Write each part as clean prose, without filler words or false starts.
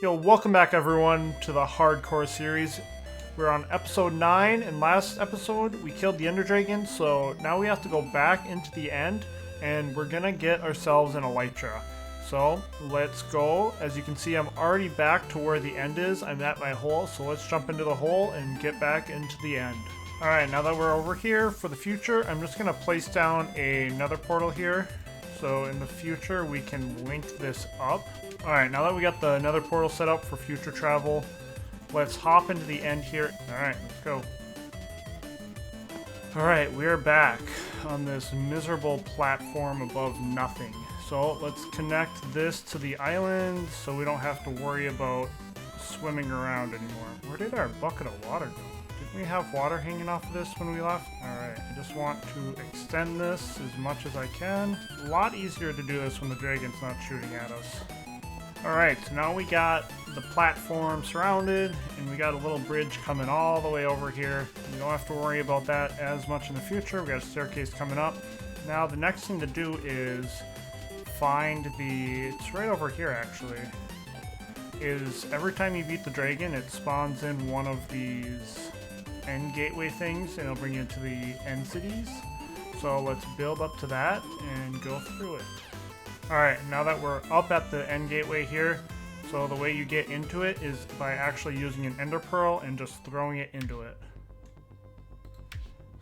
Yo, welcome back everyone to the Hardcore series. We're on episode 9, and last episode we killed the Ender Dragon, so now we have to go back into the end, and we're gonna get ourselves an Elytra. So, let's go. As you can see, I'm already back to where the end is. I'm at my hole, so let's jump into the hole and get back into the end. Alright, now that we're over here, for the future, I'm just gonna place down another portal here. So in the future, we can link this up. Alright, now that we got the nether portal set up for future travel, let's hop into the end here. Alright, let's go. Alright, we are back on this miserable platform above nothing. So let's connect this to the island so we don't have to worry about swimming around anymore. Where did our bucket of water go? Didn't we have water hanging off of this when we left? Alright, I just want to extend this as much as I can. A lot easier to do this when the dragon's not shooting at us. Alright, so now we got the platform surrounded, and we got a little bridge coming all the way over here. We don't have to worry about that as much in the future. We got a staircase coming up. Now the next thing to do is find it's right over here actually, is every time you beat the dragon, it spawns in one of these end gateway things, and it'll bring you into the end cities. So let's build up to that and go through it. Alright, now that we're up at the end gateway here, so the way you get into it is by actually using an ender pearl and just throwing it into it.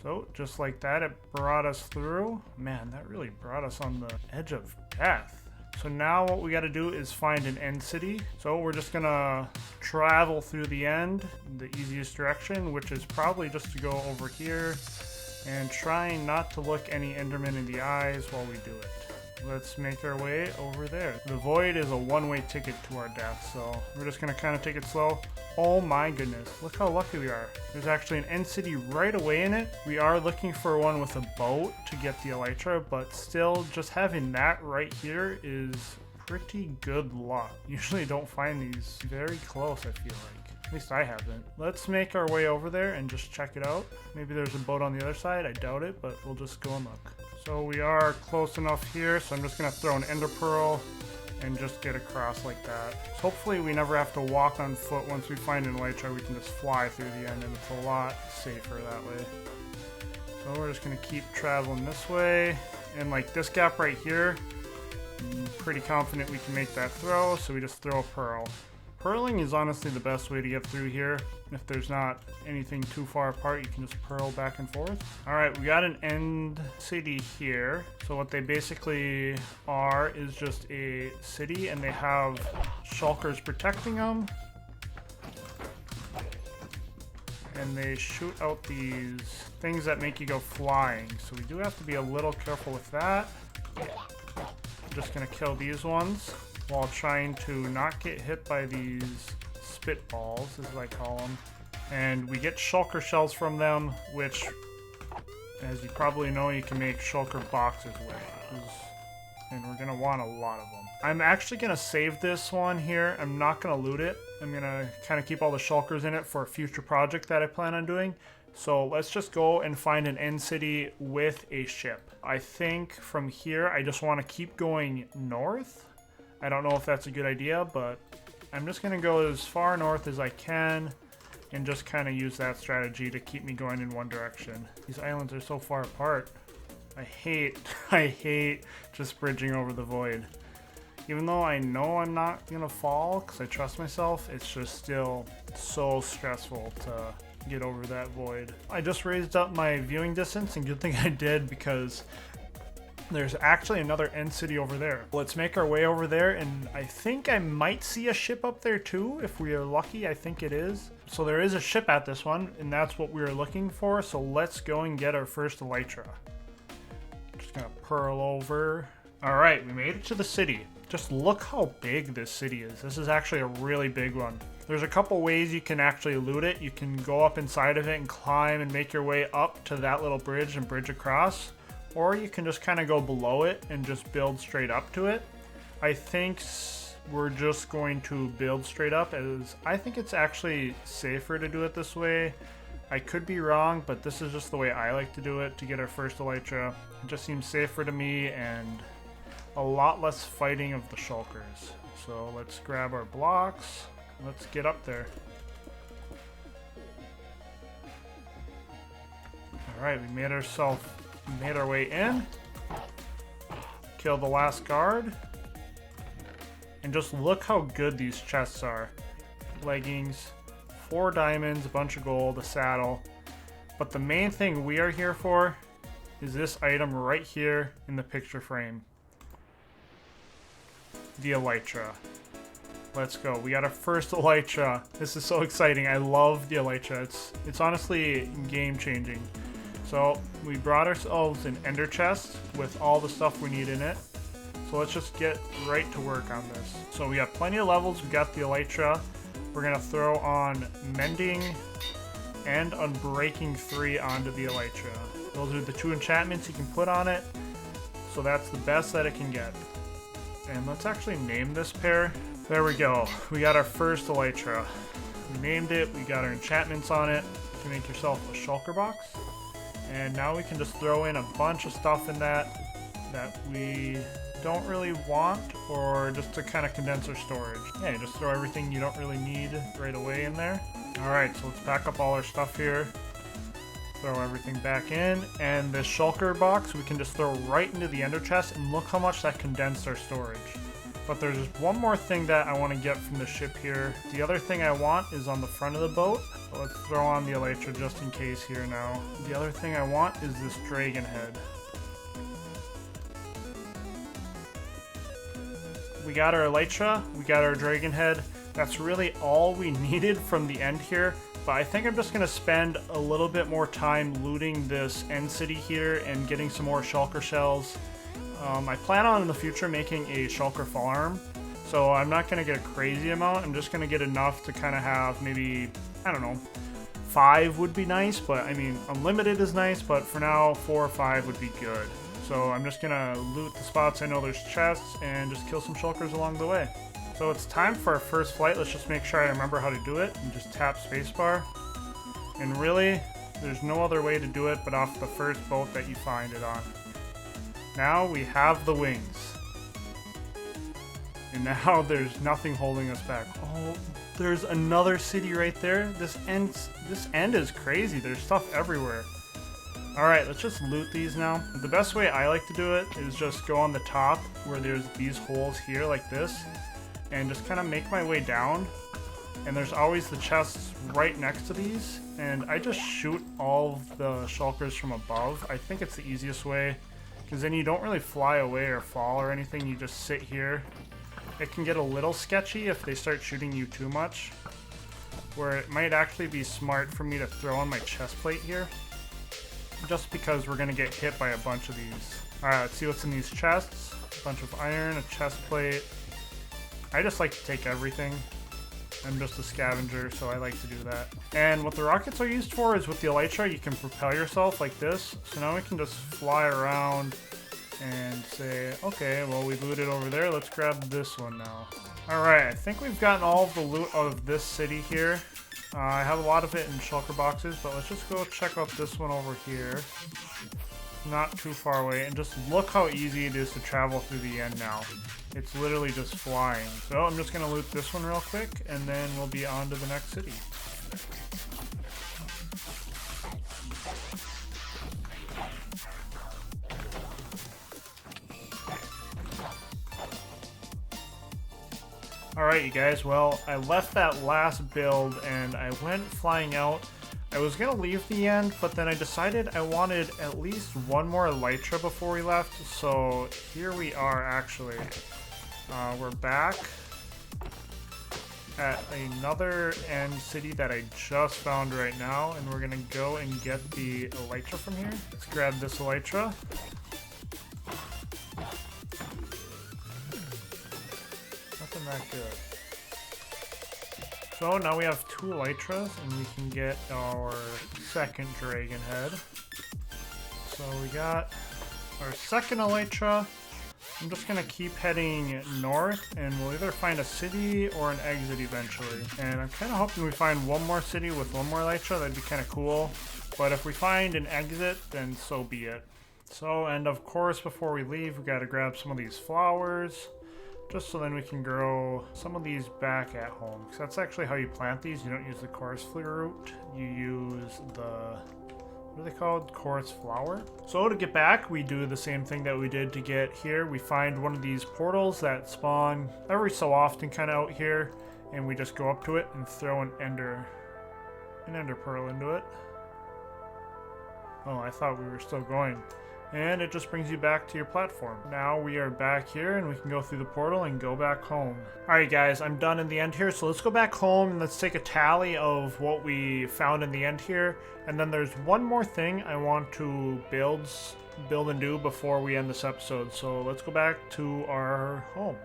So, just like that, it brought us through. Man, that really brought us on the edge of death. So now what we gotta do is find an end city. So we're just gonna travel through the end, the easiest direction, which is probably just to go over here and trying not to look any endermen in the eyes while we do it. Let's make our way over there. The void is a one-way ticket to our death, so we're just gonna kind of take it slow. Oh my goodness, look how lucky we are. There's actually an end city right away in it. We are looking for one with a boat to get the Elytra, but still just having that right here is pretty good luck. Usually don't find these very close, I feel like. At least I haven't. Let's make our way over there and just check it out. Maybe there's a boat on the other side. I doubt it, but we'll just go and look. So we are close enough here, so I'm just going to throw an ender pearl and just get across like that. So hopefully we never have to walk on foot. Once we find an elytra, we can just fly through the end, and it's a lot safer that way. So we're just going to keep traveling this way. And like this gap right here, I'm pretty confident we can make that throw, so we just throw a pearl. Pearling is honestly the best way to get through here. If there's not anything too far apart, you can just pearl back and forth. Alright, we got an end city here. So what they basically are is just a city, and they have shulkers protecting them. And they shoot out these things that make you go flying. So we do have to be a little careful with that. I'm just gonna kill these ones while trying to not get hit by these spitballs, as I call them. And we get shulker shells from them, which, as you probably know, you can make shulker boxes with. And we're going to want a lot of them. I'm actually going to save this one here. I'm not going to loot it. I'm going to kind of keep all the shulkers in it for a future project that I plan on doing. So let's just go and find an end city with a ship. I think from here, I just want to keep going north. I don't know if that's a good idea, but I'm just going to go as far north as I can and just kind of use that strategy to keep me going in one direction. These islands are so far apart. I hate just bridging over the void. Even though I know I'm not going to fall because I trust myself, it's just still so stressful to get over that void. I just raised up my viewing distance, and good thing I did, because there's actually another end city over there. Let's make our way over there, and I think I might see a ship up there too, if we are lucky. I think it is. So there is a ship at this one, and that's what we were looking for. So let's go and get our first elytra. Just gonna pearl over. All right, we made it to the city. Just look how big this city is. This is actually a really big one. There's a couple ways you can actually loot it. You can go up inside of it and climb and make your way up to that little bridge and bridge across. Or you can just kind of go below it and just build straight up to it. I think we're just going to build straight up, as I think it's actually safer to do it this way. I could be wrong, but this is just the way I like to do it to get our first elytra. It just seems safer to me, and a lot less fighting of the shulkers. So let's grab our blocks. Let's get up there. Alright, we made our way in. Kill the last guard. And just look how good these chests are. Leggings, 4 diamonds, a bunch of gold, a saddle. But the main thing we are here for is this item right here in the picture frame. The Elytra. Let's go. We got our first Elytra. This is so exciting. I love the Elytra. It's honestly game changing. So we brought ourselves an ender chest with all the stuff we need in it. So let's just get right to work on this. So we have plenty of levels. We got the Elytra. We're gonna throw on Mending and Unbreaking 3 onto the Elytra. Those are the 2 enchantments you can put on it. So that's the best that it can get. And let's actually name this pair. There we go. We got our first Elytra. We named it. We got our enchantments on it. You can make yourself a shulker box. And now we can just throw in a bunch of stuff in that we don't really want, or just to kind of condense our storage. Yeah, you just throw everything you don't really need right away in there. Alright, so let's pack up all our stuff here. Throw everything back in. And this shulker box we can just throw right into the ender chest, and look how much that condensed our storage. But there's just one more thing that I want to get from the ship here. The other thing I want is on the front of the boat. So let's throw on the Elytra just in case here now. The other thing I want is this dragon head. We got our Elytra, we got our dragon head. That's really all we needed from the end here. But I think I'm just going to spend a little bit more time looting this end city here and getting some more shulker shells. I plan on in the future making a shulker farm, so I'm not going to get a crazy amount. I'm just going to get enough to kind of have maybe, I don't know, 5 would be nice, but I mean, unlimited is nice, but for now, 4 or 5 would be good. So I'm just going to loot the spots I know there's chests and just kill some shulkers along the way. So it's time for our first flight. Let's just make sure I remember how to do it and just tap spacebar. And really, there's no other way to do it but off the first boat that you find it on. Now we have the wings. And now there's nothing holding us back. Oh, there's another city right there. This end is crazy. There's stuff everywhere. Alright, let's just loot these now. The best way I like to do it is just go on the top where there's these holes here like this, and just kind of make my way down. And there's always the chests right next to these, and I just shoot all of the shulkers from above. I think it's the easiest way, because then you don't really fly away or fall or anything, you just sit here. It can get a little sketchy if they start shooting you too much, where it might actually be smart for me to throw on my chest plate here, just because we're going to get hit by a bunch of these. Alright, let's see what's in these chests. A bunch of iron, a chest plate. I just like to take everything. I'm just a scavenger, so I like to do that. And what the rockets are used for is with the Elytra, you can propel yourself like this. So now we can just fly around and say, okay, well, we looted over there. Let's grab this one now. Alright, I think we've gotten all of the loot out of this city here. I have a lot of it in shulker boxes, but let's just go check out this one over here. Not too far away, and just look how easy it is to travel through the end now. It's literally just flying. So I'm just gonna loot this one real quick, and then we'll be on to the next city. Alright, you guys, well, I left that last build and I went flying out. I was going to leave the end, but then I decided I wanted at least one more Elytra before we left, so here we are actually. We're back at another end city that I just found right now, and we're going to go and get the Elytra from here. Let's grab this Elytra. Nothing that good. So now we have 2 Elytras, and we can get our second dragon head. So we got our second Elytra. I'm just going to keep heading north, and we'll either find a city or an exit eventually. And I'm kind of hoping we find one more city with one more Elytra. That'd be kind of cool. But if we find an exit, then so be it. So, and of course, before we leave, we got to grab some of these flowers. just so then we can grow some of these back at home. Because that's actually how you plant these. You don't use the chorus fruit, you use the, what are they called? Chorus flower. So to get back, we do the same thing that we did to get here. We find one of these portals that spawn every so often kind of out here, and we just go up to it and throw an ender pearl into it. Oh, I thought we were still going. And it just brings you back to your platform. Now we are back here and we can go through the portal and go back home. Alright guys, I'm done in the end here, so let's go back home and let's take a tally of what we found in the end here. And then there's one more thing I want to build and do before we end this episode. So let's go back to our home.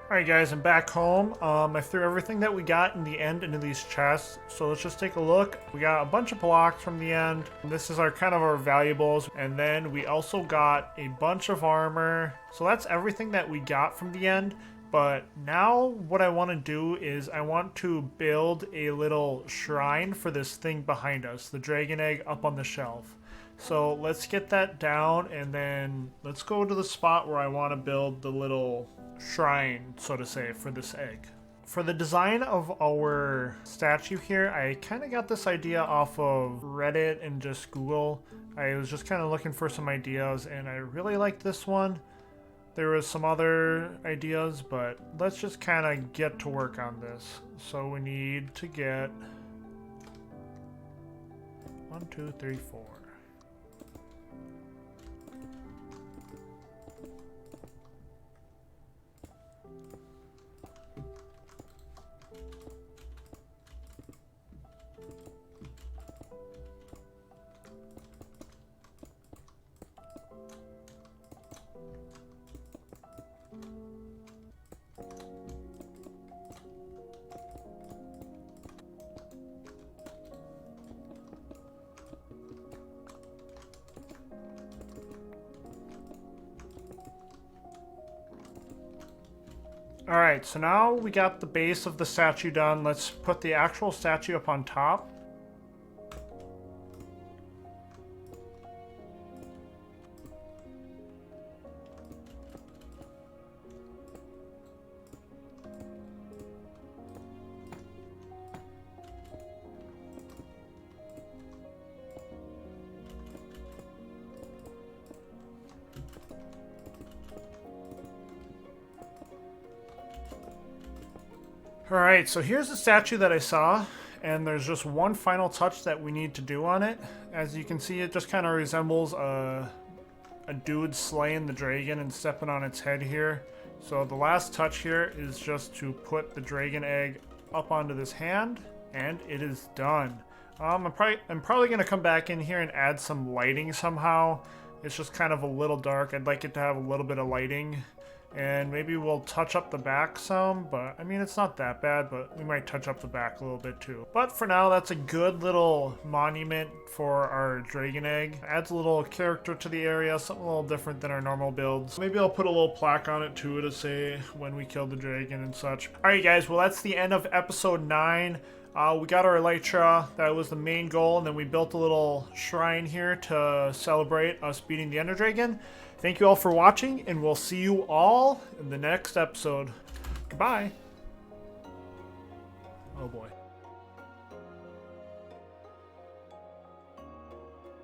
Alright guys, I'm back home. I threw everything that we got in the end into these chests, so let's just take a look. We got a bunch of blocks from the end. This is our kind of our valuables, and then we also got a bunch of armor. So that's everything that we got from the end. But now what I want to do is I want to build a little shrine for this thing behind us, the dragon egg up on the shelf. So let's get that down, and then let's go to the spot where I want to build the little shrine, so to say, for this egg. For the design of our statue here, I kind of got this idea off of Reddit and just Google. I was just kind of looking for some ideas, and I really like this one. There was some other ideas, but let's just kind of get to work on this. So we need to get 1, 2, 3, 4. Alright, so now we got the base of the statue done. Let's put the actual statue up on top. Alright, so here's the statue that I saw, and there's just one final touch that we need to do on it. As you can see, it just kind of resembles a dude slaying the dragon and stepping on its head here. So the last touch here is just to put the dragon egg up onto this hand, and it is done. I'm probably going to come back in here and add some lighting somehow. It's just kind of a little dark. I'd like it to have a little bit of lighting. And maybe we'll touch up the back some, but I mean, it's not that bad, but we might touch up the back a little bit too. But for now, that's a good little monument for our dragon egg. Adds a little character to the area, something a little different than our normal builds. Maybe I'll put a little plaque on it too to say when we killed the dragon and such. Alright guys, well that's the end of episode 9. We got our Elytra, that was the main goal, and then we built a little shrine here to celebrate us beating the Ender Dragon. Thank you all for watching, and we'll see you all in the next episode. Goodbye. Oh boy.